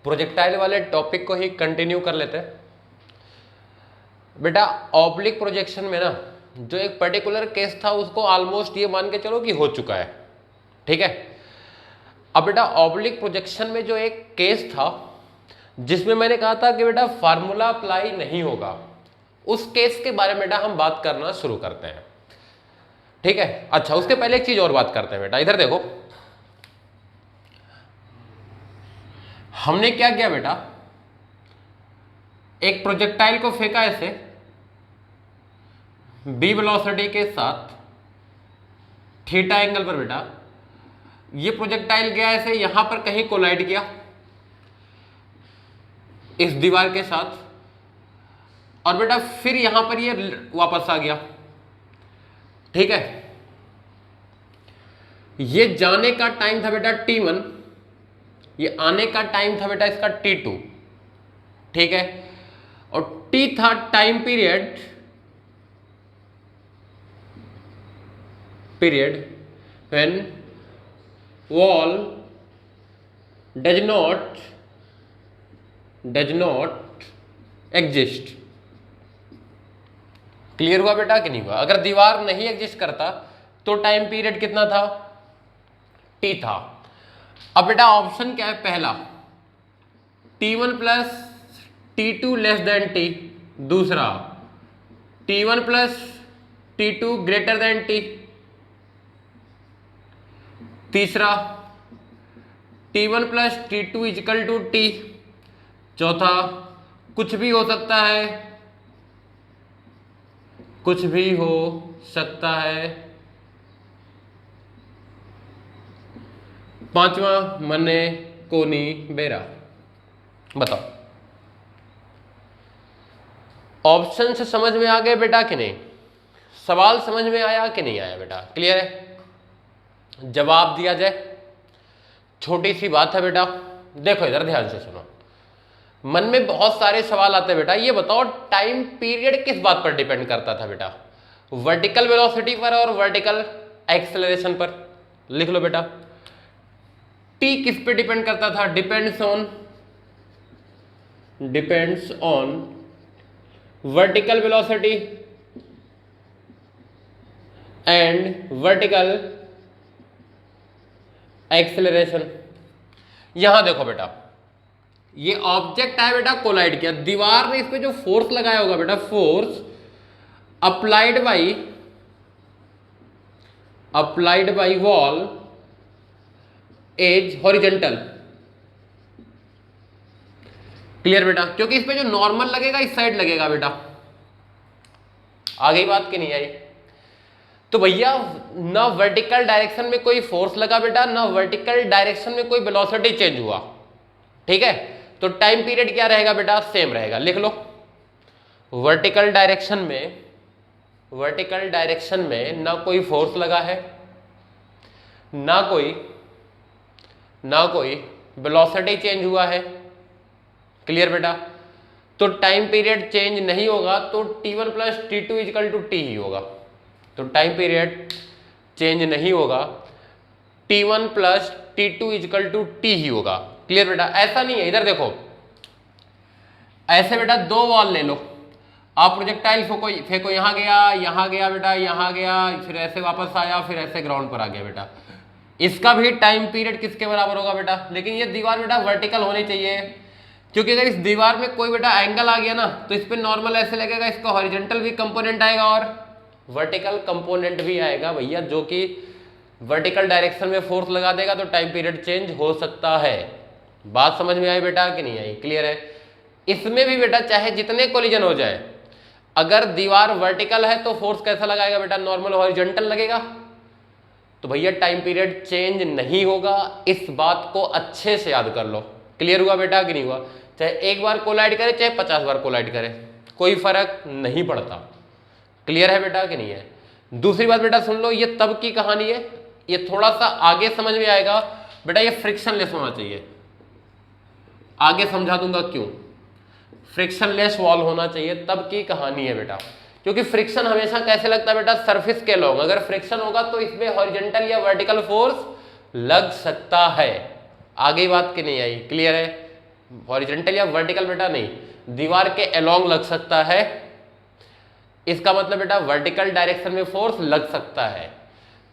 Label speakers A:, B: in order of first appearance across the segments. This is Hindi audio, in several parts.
A: प्रोजेक्टाइल वाले टॉपिक को ही कंटिन्यू कर लेते हैं। बेटा ऑब्लिक प्रोजेक्शन में ना जो एक पर्टिकुलर केस था उसको ऑलमोस्ट ये मान के चलो कि हो चुका है, ठीक है। अब बेटा ऑब्लिक प्रोजेक्शन में जो एक केस था जिसमें मैंने कहा था कि बेटा फार्मूला अप्लाई नहीं होगा, उस केस के बारे में बेटा हम बात करना शुरू करते हैं, ठीक है। अच्छा उसके पहले एक चीज और बात करते हैं बेटा, इधर देखो हमने क्या किया बेटा, एक प्रोजेक्टाइल को फेंका ऐसे बी वेलोसिटी के साथ थीटा एंगल पर बेटा, ये प्रोजेक्टाइल गया ऐसे यहां पर कहीं कोलाइड किया इस दीवार के साथ, और बेटा फिर यहां पर ये वापस आ गया, ठीक है। ये जाने का टाइम था बेटा t1, ये आने का टाइम था बेटा इसका t2, ठीक है। और t था time period when wall does not exist. Clear हुआ बेटा कि नहीं हुआ? अगर दीवार नहीं एग्जिस्ट करता तो टाइम पीरियड कितना था, t था। अब बेटा ऑप्शन क्या है, पहला t1 plus t2 less than t, दूसरा t1 plus t2 greater than t, तीसरा t1 plus t2 equal to t, चौथा कुछ भी हो सकता है, कुछ भी हो सकता है, पांचवा मने कोनी बेरा। बताओ ऑप्शन से समझ में आ गए बेटा कि नहीं? सवाल समझ में आया कि नहीं आया बेटा? क्लियर है? जवाब दिया जाए। छोटी सी बात है बेटा, देखो इधर ध्यान से सुनो, मन में बहुत सारे सवाल आते हैं बेटा। ये बताओ टाइम पीरियड किस बात पर डिपेंड करता था बेटा, वर्टिकल वेलोसिटी पर और वर्टिकल एक्सेलरेशन पर? लिख लो बेटा, टी किस पे डिपेंड करता था? Depends on vertical velocity and vertical acceleration. यहां देखो बेटा, ये ऑब्जेक्ट है बेटा, कोलाइड किया, दीवार ने इस पे जो फोर्स लगाया होगा बेटा, force applied by wall is horizontal. Clear बेटा? क्योंकि इस पे जो नॉर्मल लगेगा इस साइड लगेगा बेटा। आ गई बात कि नहीं आई? तो भैया ना वर्टिकल डायरेक्शन में कोई फोर्स लगा बेटा, ना वर्टिकल डायरेक्शन में कोई वेलोसिटी चेंज हुआ, ठीक है। तो टाइम पीरियड क्या रहेगा बेटा? सेम रहेगा। लिख लो, वर्टिकल डायरेक्शन में ना कोई फोर्स लगा है, ना कोई वेलोसिटी चेंज हुआ है। क्लियर बेटा? तो टाइम पीरियड चेंज नहीं होगा, तो t1 plus t2 equal to t ही होगा। तो टाइम पीरियड चेंज नहीं होगा, t1 plus t2 equal to t ही होगा। क्लियर बेटा? ऐसा नहीं है, इधर देखो, ऐसे बेटा दो वॉल ले लो, आप प्रोजेक्टाइल फेंको, यहां गया बेटा, यहां गया, फिर ऐसे वापस आया, फिर ऐसे ग्राउंड पर आ गया बेटा। इसका भी टाइम पीरियड किसके बराबर होगा बेटा? लेकिन ये दीवार बेटा वर्टिकल होनी चाहिए, क्योंकि अगर इस दीवार में कोई बेटा एंगल आ गया ना तो इस पे नॉर्मल ऐसे लगेगा, इसका हॉरिजॉन्टल भी कंपोनेंट आएगा और वर्टिकल कंपोनेंट भी आएगा भैया, जो कि वर्टिकल डायरेक्शन में फोर्स लगा देगा तो टाइम पीरियड चेंज हो सकता है। बात समझ में आई बेटा कि नहीं आई? क्लियर है? इसमें भी बेटा चाहे जितने कोलिजन हो जाए, अगर दीवार वर्टिकल है तो फोर्स कैसा लगाएगा बेटा? नॉर्मल हॉरिजॉन्टल लगेगा, तो भैया टाइम पीरियड चेंज नहीं होगा। इस बात को अच्छे से याद कर लो। क्लियर हुआ बेटा कि नहीं हुआ? चाहे एक बार कोलाइड करे चाहे 50 बार कोलाइड करे, कोई फर्क नहीं पड़ता। क्लियर है बेटा कि नहीं है? दूसरी बात बेटा सुन लो, ये तब की कहानी है, ये थोड़ा सा आगे समझ में आएगा बेटा, ये फ्रिक्शनलेस होना चाहिए। आगे समझा दूंगा क्यों। फ्रिक्शनलेस वॉल होना चाहिए, तब की कहानी है बेटा। क्योंकि फ्रिक्शन हमेशा कैसे लगता है बेटा? सरफेस के लोग, अगर फ्रिक्शन होगा तो इसमें हॉरिजॉन्टल या वर्टिकल फोर्स लग सकता है। आगे बात की नहीं आई? क्लियर है? हॉरिजॉन्टल या वर्टिकल बेटा नहीं, दीवार के अलोंग लग सकता है, इसका मतलब बेटा वर्टिकल डायरेक्शन में फोर्स लग सकता है।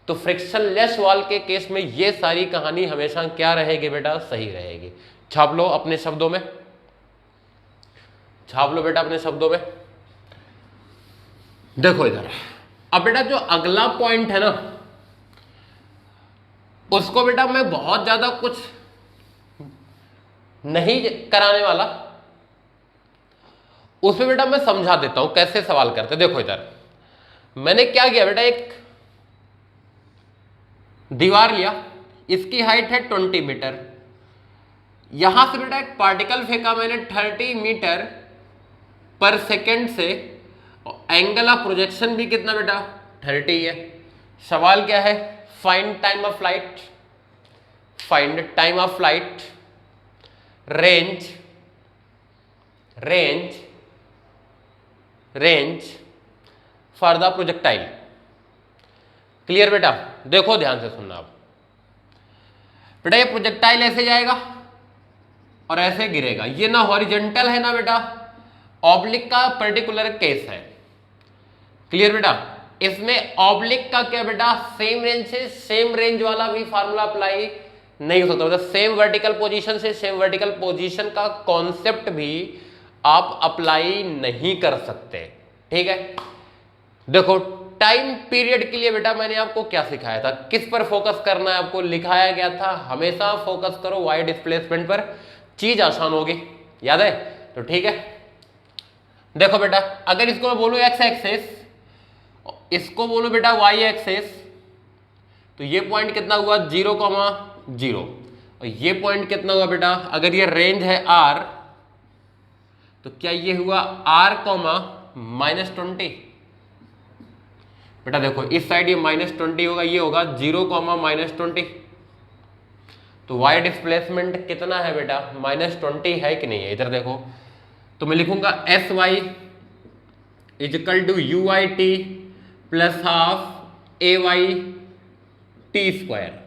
A: तो फ्रिक्शनलेस वॉल के केस में ये सारी कहानी हमेशा क्या रहेगी बेटा, सही रहेगी। छाप लो अपने शब्दों में, छाप लो बेटा अपने शब्दों में। देखो इधर, अब बेटा जो अगला पॉइंट है ना, उसको बेटा मैं बहुत ज्यादा कुछ नहीं कराने वाला, उसमें बेटा मैं समझा देता हूं कैसे सवाल करते। देखो इधर मैंने क्या किया बेटा, एक दीवार लिया, इसकी हाइट है 20 मीटर, यहां से बेटा एक पार्टिकल फेंका मैंने 30 मीटर पर सेकेंड से, एंगल ऑफ प्रोजेक्शन भी कितना बेटा 30 है। सवाल क्या है, find time of flight, find time of flight, range, range, range for the projectile. Clear बेटा, देखो ध्यान से सुनना आप बेटा, ये प्रोजेक्टाइल ऐसे जाएगा और ऐसे गिरेगा, ये ना हॉरिजॉन्टल है ना बेटा ऑब्लिक का पर्टिकुलर केस है। क्लियर बेटा, इसमें ऑब्लिक का क्या बेटा, सेम रेंज से सेम रेंज वाला भी फार्मूला अप्लाई नहीं हो सकता, मतलब सेम वर्टिकल पोजीशन से सेम वर्टिकल पोजीशन का कॉन्सेप्ट भी आप अप्लाई नहीं कर सकते। ठीक है, देखो टाइम पीरियड के लिए बेटा मैंने आपको क्या सिखाया था, किस पर फोकस करना है आपको लिखाया गया था, हमेशा फोकस करो वाई डिस्प्लेसमेंट पर, चीज आसान होगी, याद है। तो ठीक है, देखो बेटा अगर इसको मैं बोलूं एक्स एक्सेस, इसको बोलो बेटा वाई एक्सेस, तो ये पॉइंट कितना हुआ 0,0, और ये पॉइंट कितना हुआ बेटा, अगर ये रेंज है r, तो क्या ये हुआ r, -20। बेटा देखो इस साइड ये -20 होगा, ये होगा 0, -20। तो y डिस्प्लेसमेंट कितना है बेटा, -20 है कि नहीं है, इधर देखो। तो मैं लिखूंगा sy equal to UIT plus half AYT²।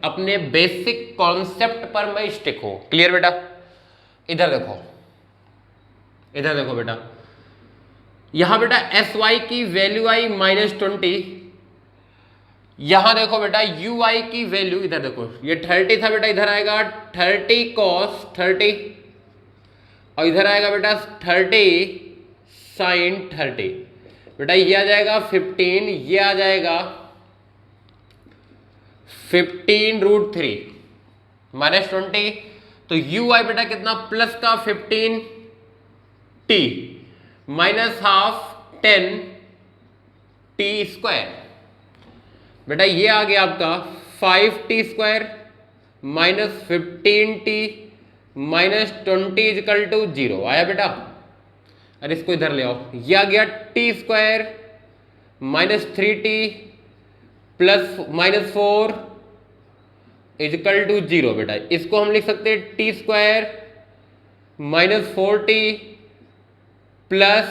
A: अपने बेसिक कॉन्सेप्ट पर मैं स्टिक हूं। क्लियर बेटा, इधर देखो, इधर देखो बेटा, यहां बेटा sy की वैल्यू आई -20, यहां देखो बेटा ui की वैल्यू, इधर देखो ये 30 था बेटा, इधर आएगा 30 cos 30, और इधर आएगा बेटा 30 sin 30। बेटा ये आ जाएगा 15, ये आ जाएगा 15√3 -20। तो ui बेटा कितना, प्लस का 15t माइनस हाफ 10t²। बेटा ये आ गया आपका 5t² -15t -20 = 0 आया बेटा। अरे इसको इधर ले आओ, ये आ गया t² -3t प्लस -4 = 0 बेटा। इसको हम लिख सकते हैं t² -4t plus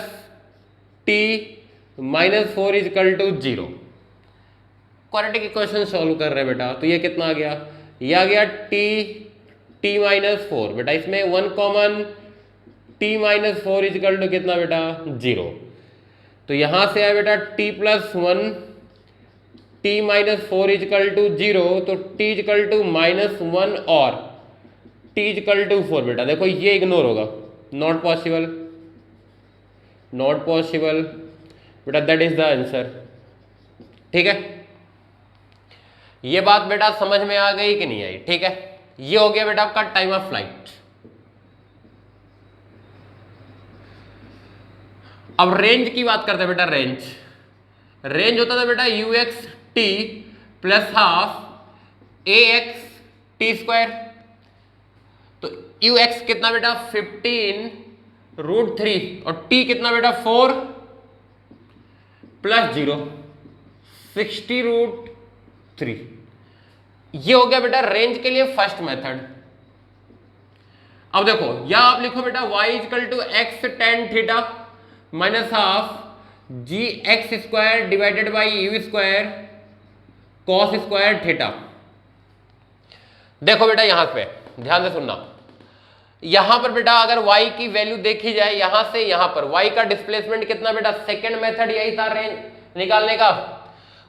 A: t -4 = 0। Quadratic equation solve कर रहे हैं बेटा, तो ये कितना आ गया, ये आ गया t -4 बेटा, इसमें 1 कॉमन, t -4 = कितना बेटा 0। तो यहां से आया बेटा t + 1 t -4 = 0, तो t = -1 और t = 4 बेटा। देखो ये इग्नोर होगा, नॉट पॉसिबल, नॉट पॉसिबल बेटा, दैट इज द आंसर। ठीक है, ये बात बेटा समझ में आ गई कि नहीं आई। ठीक है, ये हो गया बेटा आपका टाइम ऑफ फ्लाइट। अब रेंज की बात करते हैं बेटा। रेंज, रेंज होता था बेटा uxt प्लस हाफ AXT²। तो ux कितना बेटा 15√3 और t कितना बेटा 4 प्लस 0 60√3। ये हो गया बेटा रेंज के लिए फर्स्ट मेथड। अब देखो यहां आप लिखो बेटा y = x tan theta minus half gx² divided by u² cos² theta. देखो बेटा यहां पे ध्यान से सुनना, यहां पर बेटा अगर y की वैल्यू देखी जाए यहां से यहां पर y का डिस्प्लेसमेंट कितना बेटा, सेकंड मेथड यही था रेंज निकालने का।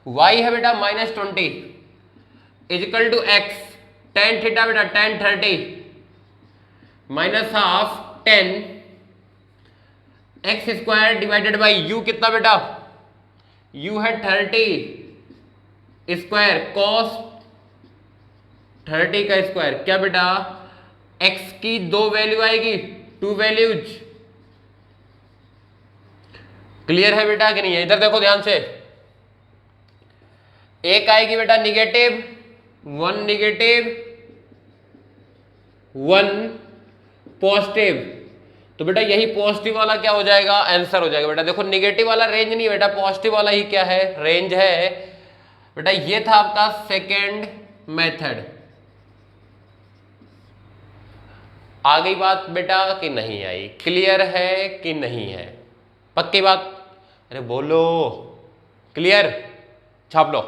A: y है बेटा -20 equal to x tan theta बेटा tan 30 minus half 10 X square divided by u कितना बेटा, u है 30 स्क्वायर कॉस 30 का स्क्वायर, क्या बेटा x की दो वैल्यू आएगी, टू वैल्यूज। क्लियर है बेटा कि नहीं है? इधर देखो ध्यान से, एक आएगी बेटा निगेटिव 1 पॉजिटिव, तो बेटा यही पॉजिटिव वाला क्या हो जाएगा, आंसर हो जाएगा बेटा। देखो निगेटिव वाला रेंज नहीं है बेटा, पॉजिटिव वाला ही क्या है, रेंज है बेटा। ये था आपका सेकेंड मेथड। आ गई बात बेटा कि नहीं आई? क्लियर है कि नहीं है? पक्की बात? अरे बोलो क्लियर, छाप लो।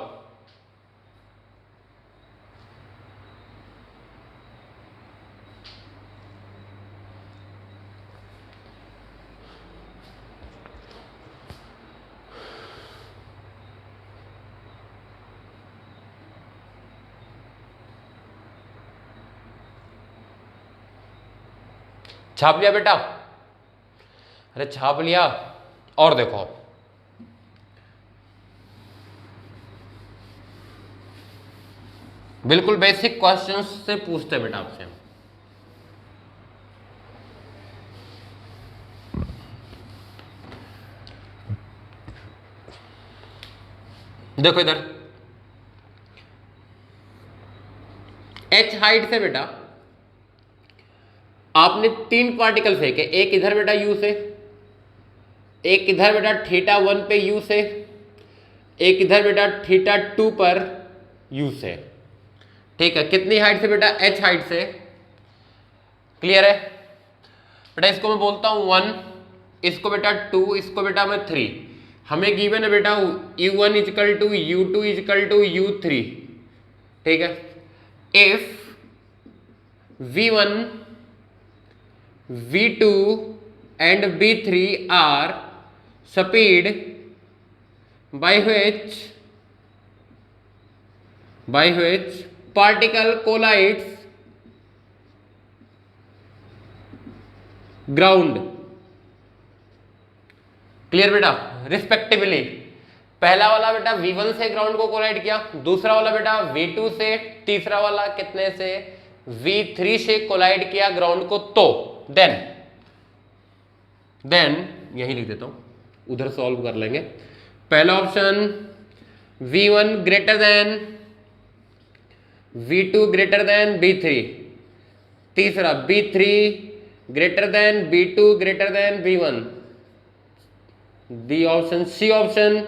A: छाप लिया बेटा? अरे छाप लिया। और देखो बिल्कुल बेसिक क्वेश्चंस से पूछते हैं बेटा आपसे। देखो इधर h हाइट से बेटा आपने 3 पार्टिकल फेंके, एक इधर बेटा u से, एक इधर बेटा θ1 पे u से, एक इधर बेटा θ2 पर u से। ठीक है, कितनी हाइट से बेटा, h हाइट से। क्लियर है बेटा? इसको मैं बोलता हूं 1, इसको बेटा 2, इसको बेटा मैं 3। हमें गिवन है बेटा u1 is equal to u2 is equal to u3। ठीक है, if v1 v2 and v3 are speed by which particle collides ground। Clear बेटा? रिस्पेक्टिवली पहला वाला बेटा v1 से ग्राउंड को कोलाइड किया, दूसरा वाला बेटा v2 से, तीसरा वाला कितने से, v3 से कोलाइड किया ग्राउंड को। तो देन यही लिख देता हूं, उधर सॉल्व कर लेंगे। पहला option v1 greater than v2 greater than v3, तीसरा v3 greater than v2 greater than v1, the option C option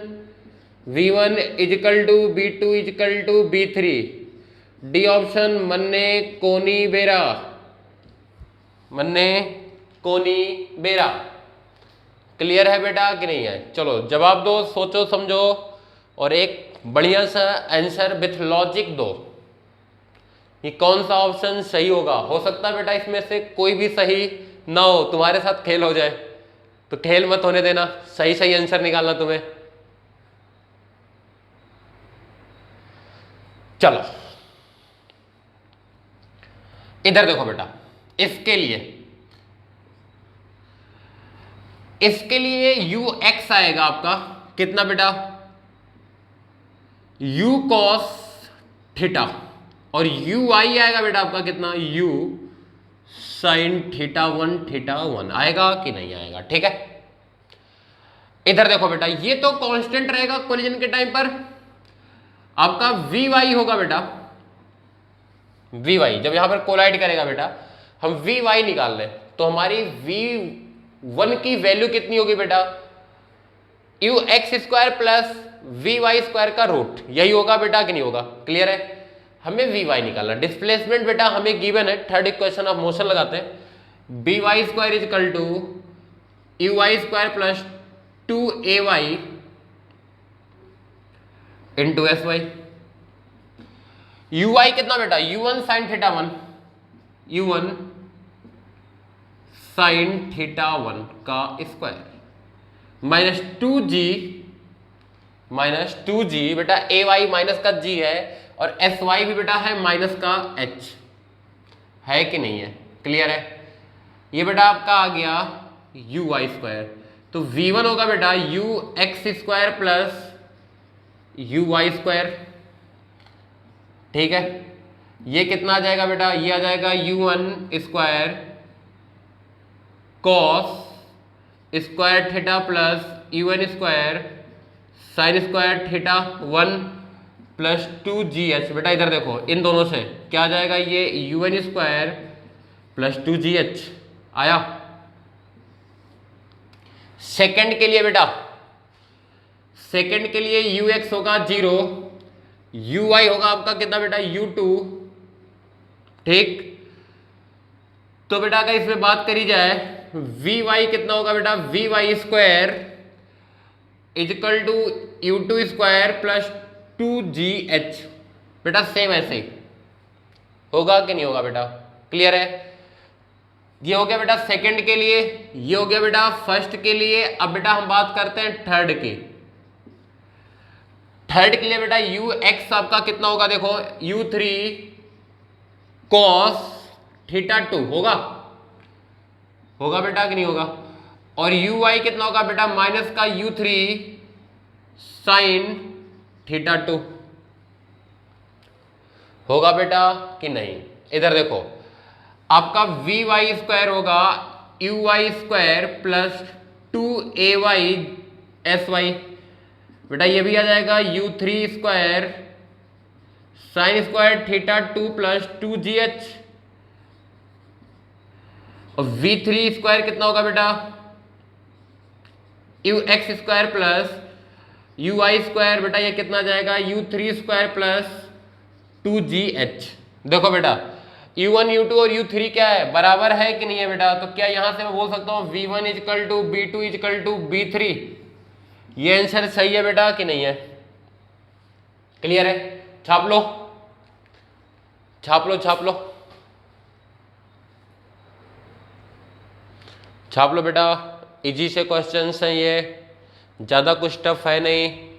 A: v1 equal to v2 equal to v3, D option मन्ने कोनी बेरा, मन्ने कोनी बेरा। क्लियर है बेटा कि नहीं है? चलो जवाब दो, सोचो समझो और एक बढ़िया सा आंसर विथ लॉजिक दो। ये कौन सा ऑप्शन सही होगा? हो सकता है बेटा इसमें से कोई भी सही ना हो, तुम्हारे साथ खेल हो जाए, तो खेल मत होने देना, सही सही आंसर निकालना तुम्हें। चलो इधर देखो बेटा, इसके लिए ux आएगा आपका कितना बेटा, u cos थीटा, और ui आएगा बेटा आपका कितना, u sin θ1 आएगा कि नहीं आएगा? ठीक है, इधर देखो बेटा, ये तो कांस्टेंट रहेगा कोलिजन के टाइम पर, आपका vy होगा बेटा, vy जब यहां पर कोलाइड करेगा बेटा, हम vy निकाल लें तो हमारी v1 की वैल्यू कितनी होगी बेटा, ux² प्लस vy² का रूट, यही होगा बेटा कि नहीं होगा? क्लियर है? हमें vy निकालना। डिस्प्लेसमेंट बेटा हमें गिवन है, थर्ड इक्वेशन ऑफ मोशन लगाते हैं, by² equal to uy² plus 2ay into sy। ui कितना बेटा, u1 sin θ1, u1 sine theta 1 का स्क्वायर माइनस टू जी बेटा ए वाई माइनस का जी है और एस वाई भी बेटा है माइनस का एच है कि नहीं है, क्लियर है। ये बेटा आपका आ गया यू वाई स्क्वायर, तो v1 होगा बेटा U X square plus U Y square, ठीक है। ये कितना आ जाएगा बेटा, ये आ जाएगा u1 square cos square theta plus u1 square sine square theta 1 plus 2gh। बेटा इधर देखो, इन दोनों से क्या आ जाएगा, ये u1 स्क्वायर प्लस 2gh आया। सेकंड के लिए बेटा, सेकंड के लिए ux होगा 0, uy होगा आपका कितना बेटा u2, ठीक। तो बेटा अगर इसमें बात करी जाए vy कितना होगा बेटा, vy square equal to u2 square plus 2gh। बेटा सेम ऐसे ही होगा कि नहीं होगा बेटा, क्लियर है। ये हो गया बेटा सेकंड के लिए, ये हो गया बेटा फर्स्ट के लिए। अब बेटा हम बात करते हैं थर्ड की। थर्ड के लिए बेटा ux आपका कितना होगा, देखो u3 cos थीटा 2 होगा बेटा कि नहीं होगा, और uy कितना होगा बेटा माइनस का u3 साइन थीटा 2 होगा बेटा कि नहीं। इधर देखो आपका vy स्क्वायर होगा uy square plus 2ay sy। बेटा ये भी आ जाएगा u3 square sine square theta 2 plus 2gh, और v3 स्क्वायर कितना होगा बेटा ux square plus uy square. बेटा ये कितना आ जाएगा u3 स्क्वायर प्लस 2gh। देखो बेटा u1 u2 और u3 क्या है, बराबर है कि नहीं है बेटा, तो क्या यहां से मैं बोल सकता हूं v1 is equal to b2 is equal to b3। ये आंसर सही है बेटा कि नहीं है, क्लियर है। छाप लो छाप लो छाप लो छाप लो बेटा, इजी से क्वेश्चंस हैं ये, ज्यादा कुछ टफ है नहीं।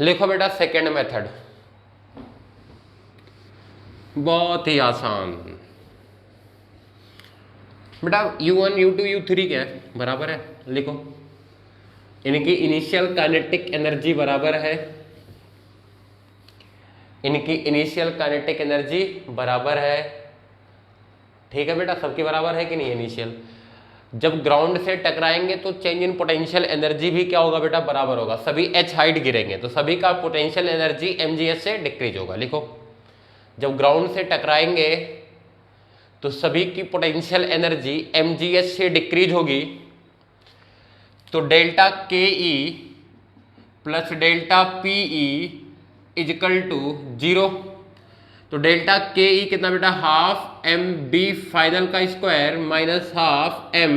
A: लिखो बेटा सेकेंड मेथड, बहुत ही आसान बेटा। u1 u2 u3 क्या है, बराबर है, लिखो। इनकी इनिशियल काइनेटिक एनर्जी बराबर है, इनकी इनिशियल काइनेटिक एनर्जी बराबर है, ठीक है बेटा, सबकी बराबर है कि नहीं इनिशियल। जब ग्राउंड से टकराएंगे तो चेंज इन पोटेंशियल एनर्जी भी क्या होगा बेटा, बराबर होगा। सभी h हाइट गिरेंगे तो सभी का पोटेंशियल एनर्जी mgh से डिक्रीज होगा। लिखो जब ग्राउंड से टकराएंगे तो सभी की पोटेंशियल एनर्जी mgh से डिक्रीज होगी, तो delta K E plus delta P E equal to 0। तो डेल्टा के ई कितना बेटा, हाफ एम बी फाइनल का square minus half M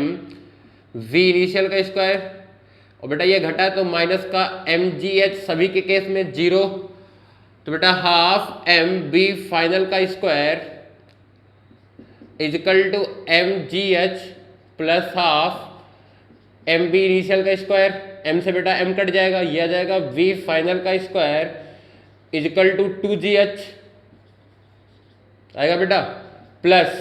A: V initial का स्क्वायर, और बेटा ये घटा तो माइनस का एम जी एच सभी के केस में 0। तो बेटा हाफ एम बी फाइनल का square equal to M G H plus half M B initial का स्क्वायर। एम से बेटा एम कट जाएगा, ये आ जाएगा वी फाइनल का स्क्वायर इजकल टू 2gh आएगा बेटा, प्लस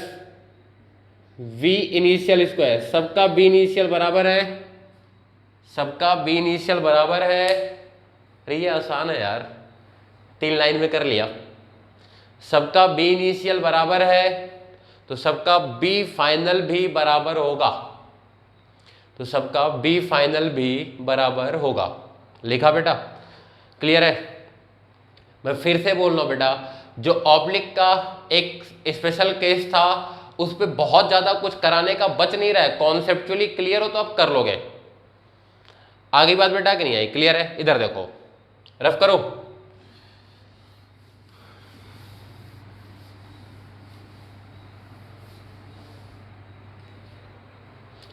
A: v इनिशियल स्क्वायर। सबका b इनिशियल बराबर है, सबका b इनिशियल बराबर है। अरे ये आसान है यार, 3 लाइन में कर लिया। सबका b इनिशियल बराबर है तो सबका b फाइनल भी बराबर होगा, तो सबका b फाइनल भी बराबर होगा। लिखा बेटा, क्लियर है। मैं फिर से बोल रहा हूं बेटा, जो ऑब्लिक का एक स्पेशल केस था उस पर बहुत ज्यादा कुछ कराने का बच नहीं रहा है। कॉन्सेप्चुअली क्लियर हो तो आप कर लोगे। आगे बात बेटा कि नहीं आई, क्लियर है। इधर देखो, रफ करो।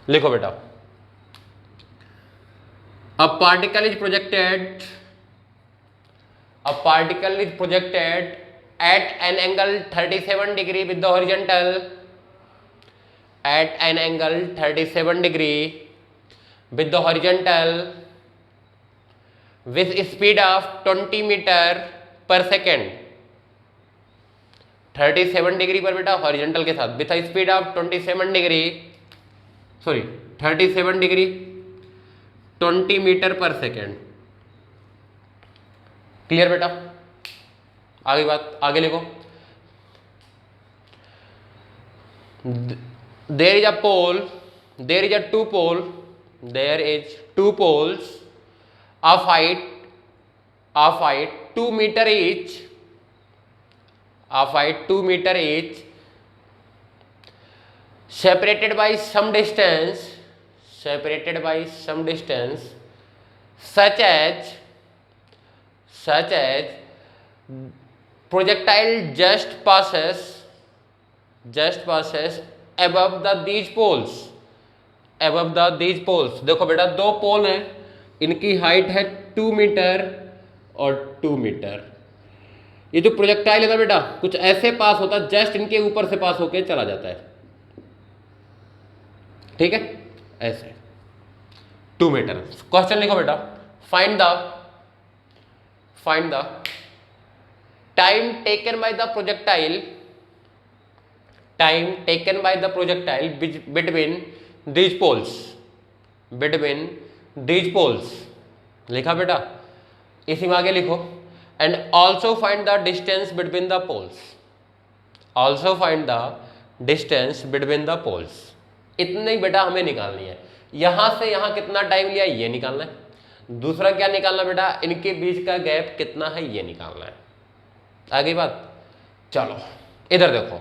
A: लिखो बेटा, a particle is projected A particle is projected at an angle 37 degree with the horizontal at an angle 37 degree with the horizontal with speed of 20 meter per second. 37 degree पर बेटा हॉरिजॉन्टल के साथ with speed of 27 degree 37 degree 20 metre per second. Clear बेटा? आगे बात आगे लिखो। There is a pole, there is a two pole, there is two poles of height 2 meter each, of height 2 meter each, separated by some distance, such as projectile just passes above these poles, देखो बेटा दो पोल हैं, इनकी हाइट है 2 मीटर और 2 मीटर। ये जो प्रोजेक्टाइल है ना बेटा कुछ ऐसे पास होता है, जस्ट इनके ऊपर से पास होके चला जाता है, ठीक है, ऐसे 2 मीटर। क्वेश्चन लिखो बेटा, find the time taken by the projectile between these poles, लिखा बेटा, इसी में आगे लिखो, and also find the distance between the poles, इतने ही बेटा हमें निकालनी है। यहां से यहां कितना टाइम लिया ये निकालना है, दूसरा क्या निकालना बेटा, इनके बीच का गैप कितना है ये निकालना है। आगे बात, चलो इधर देखो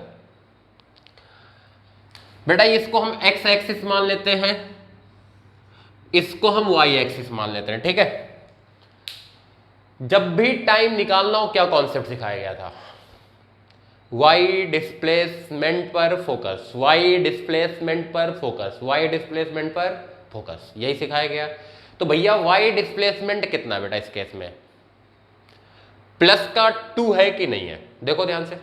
A: बेटा, इसको हम एक्स एक्सिस मान लेते हैं, इसको हम वाई एक्सिस मान लेते हैं, ठीक है। जब भी टाइम निकालना हो क्या कॉन्सेप्ट सिखाया गया था, वाई डिस्प्लेसमेंट पर फोकस, यही सिखाया गया। तो भैया वाई डिस्प्लेसमेंट कितना बेटा इस केस में, प्लस का 2 है कि नहीं है, देखो ध्यान से,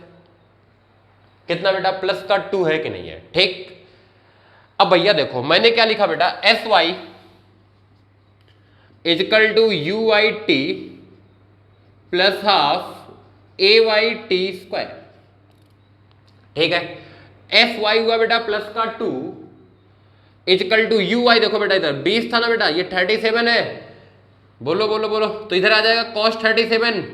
A: कितना बेटा प्लस का 2 है कि नहीं है, ठीक। अब भैया देखो मैंने क्या लिखा बेटा, S Y equal to U Y T plus half A Y T square, ठीक है। एस वाई हुआ बेटा प्लस का 2 इजकल टू यू वाई, देखो बेटा इधर 20 था ना बेटा, ये 37 है, बोलो तो इधर आ जाएगा cos 37,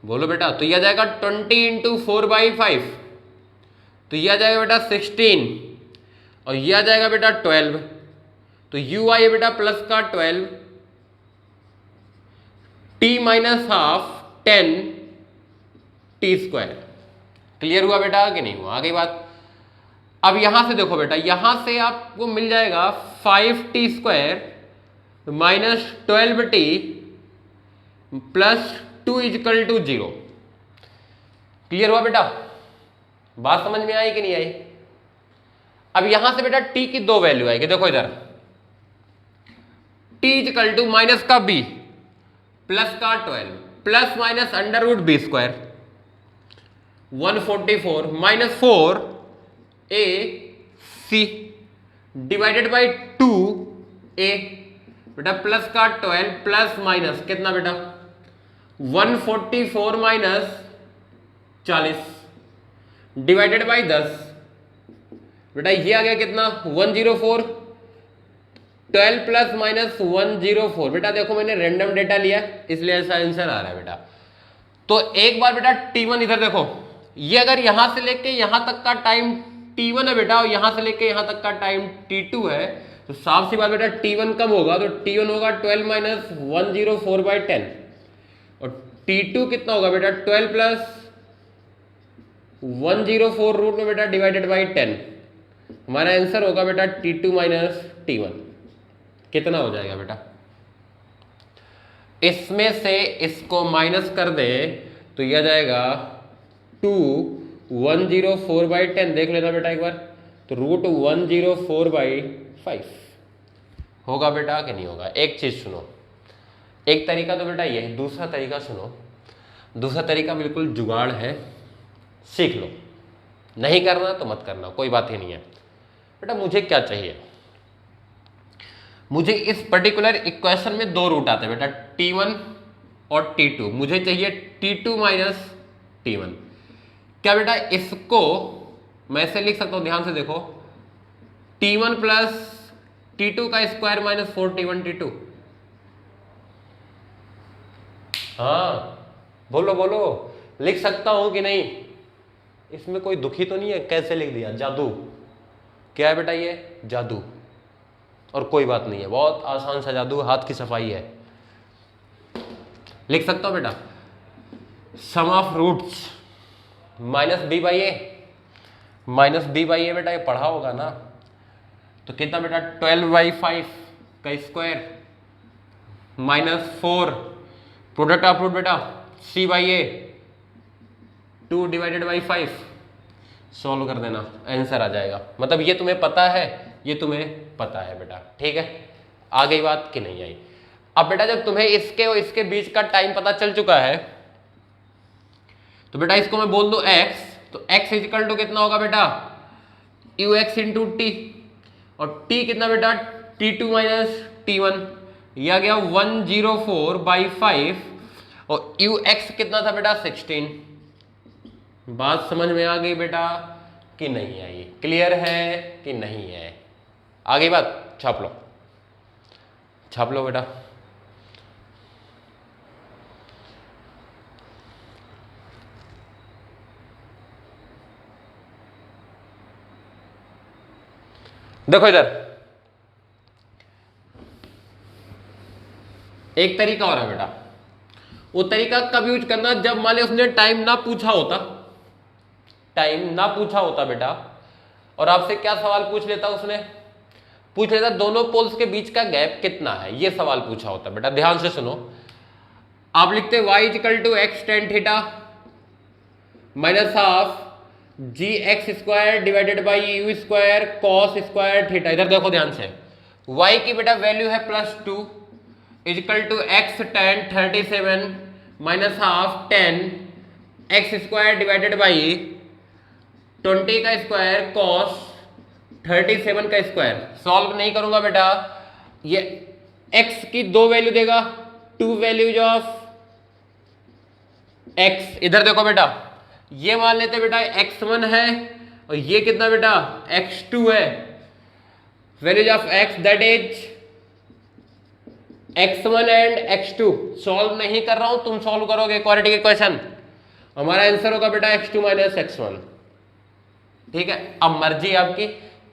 A: बोलो बेटा, तो ये आ जाएगा 20 इंटू 4/5, तो ये आ जाएगा बेटा 16 और ये आ जाएगा बेटा 12, तो यू आई है बेटा प्लस का 12, T minus half 10 T square. Clear हुआ बेटा कि नहीं हुआ? आगे बात, अब यहां से देखो बेटा, यहां से आपको मिल जाएगा 5t square minus 12t plus 2 equal to 0। Clear हुआ बेटा? बात समझ में आई कि नहीं आई? अब यहां से बेटा t की 2 वैल्यू आएगी, देखो इधर t इजकल टू माइनस का b प्लस का 12 plus minus under root B square 144 minus 4 A C divided by 2 A, बेटा प्लस का 12 प्लस माइनस कितना बेटा 144 माइनस 40 डिवाइडेड बाई 10, बेटा ये आ गया कितना 104, 12 प्लस माइनस 104, बेटा देखो मैंने रैंडम डेटा लिया इसलिए ऐसा आंसर आ रहा है बेटा। तो एक बार बेटा t1 इधर देखो, ये अगर यहां से लेके यहां तक का टाइम t1 है बेटा और यहां से लेके यहां तक का टाइम t2 है, तो साफ सी बात बेटा t1 कम होगा, तो t1 होगा 12 माइनस 104/10 और t2 कितना होगा बेटा 12 प्लस 104 रूट में बेटा डिवाइडेड बाई 10, हमारा आंसर होगा बेटा t2 माइनस t1। कितना हो जाएगा बेटा? इसमें से इसको माइनस कर दे तो यह जाएगा 2 104/10, देख लेना बेटा एक बार, तो रूट 104/5 होगा बेटा कि नहीं होगा? एक चीज सुनो, एक तरीका तो बेटा ये है, दूसरा तरीका सुनो, दूसरा तरीका बिल्कुल जुगाड़ है, सीख लो, नहीं करना तो मत करना, कोई बात ही नहीं है। बेटा मुझे क्या चाहिए, मुझे इस पर्टिकुलर इक्वेशन में दो रूट आते हैं बेटा, T1 और T2, मुझे चाहिए T2 माइनस T1। क्या बेटा इसको मैं ऐसे लिख सकता हूं, ध्यान से देखो, T1 प्लस T2 का स्क्वायर माइनस 4T1 T2। हाँ बोलो बोलो, लिख सकता हूं कि नहीं, इसमें कोई दुखी तो नहीं है, कैसे लिख दिया, जादू। क्या है बेटा ये, जादू, और कोई बात नहीं है, बहुत आसान सा जादू, हाथ की सफाई है। लिख सकता हूं बेटा, sum of roots minus B by A, minus B by A, बेटा ये पढ़ा होगा ना, तो कितना बेटा 12/5 का square minus 4 product of root बेटा C by A 2 divided by 5, solve कर देना, आंसर आ जाएगा। मतलब ये तुम्हें पता है, ये तुम्हें पता है बेटा, ठीक है। आ गई बात कि नहीं आई। अब बेटा जब तुम्हें इसके और इसके बीच का टाइम पता चल चुका है, तो बेटा इसको मैं बोल दूं x, तो x इजिकल टू कितना होगा बेटा ux इंटू टी, और t कितना बेटा t2 माइनस t1, यह आ गया 104/5, और ux कितना था बेटा 16। बात समझ में आ गई बेटा कि नहीं आई, क्लियर है कि नहीं है, आ गई बात, छाप लो, छाप लो बेटा। देखो इधर एक तरीका और है बेटा, वो तरीका कब यूज करना, जब मान ली उसने टाइम ना पूछा होता, टाइम ना पूछा होता बेटा, और आपसे क्या सवाल पूछ लेता, उसने पूछ लेता दोनों पोल्स के बीच का गैप कितना है, ये सवाल पूछा होता बेटा। ध्यान से सुनो, आप लिखते y equal to X tan theta minus half G X square divided by U square cos square theta. इधर देखो ध्यान से, y की बेटा वैल्यू है +2 equal to X tan 37 minus half 10 X square divided by 20 का स्क्वायर कॉस 37 का स्क्वायर। सॉल्व नहीं करूंगा बेटा, ये x की दो वैल्यू देगा, 2 वैल्यूज ऑफ x। इधर देखो बेटा, ये मान लेते बेटा x1 है, और ये कितना बेटा x2 है, values of x that is x1 and x2। Solve नहीं कर रहा हूं, तुम सॉल्व करोगे क्वाड्रेटिक इक्वेशन, हमारा आंसर होगा बेटा x2 माइनस x1, ठीक है। अब मर्जी आपकी,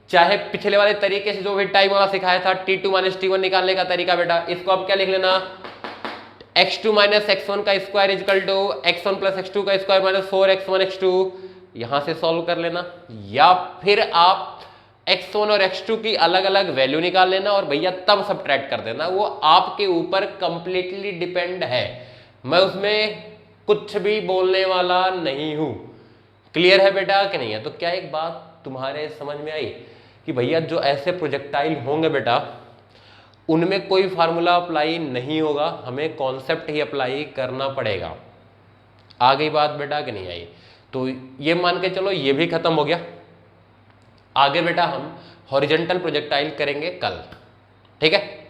A: चाहे पिछले वाले तरीके से जो भी टाइम वाला सिखाया था T2 माइनस T1 निकालने का तरीका बेटा, इसको आप क्या लिख लेना, x2 माइनस x1 का square equal to x1 plus x2 का स्क्वायर माइनस 4x1 x2, यहां से सॉल्व कर लेना, या फिर आप x1 और x2 की अलग अलग वैल्यू निकाल लेना और भैया तब सब्ट्रैक्ट कर देना, वो आपके ऊपर कंप्लीटली डिपेंड है, मैं उसमें कुछ भी बोलने वाला नहीं हूं। क्लियर है बेटा कि नहीं है। तो क्या एक बात तुम्हारे समझ में आई कि भैया जो ऐसे प्रोजेक्टाइल होंगे बेटा, उनमें कोई फार्मूला अप्लाई नहीं होगा, हमें कॉन्सेप्ट ही अप्लाई करना पड़ेगा। आ गई बात बेटा कि नहीं आई। तो ये मान के चलो ये भी खत्म हो गया। आगे बेटा हम हॉरिजॉन्टल प्रोजेक्टाइल करेंगे कल, ठीक है।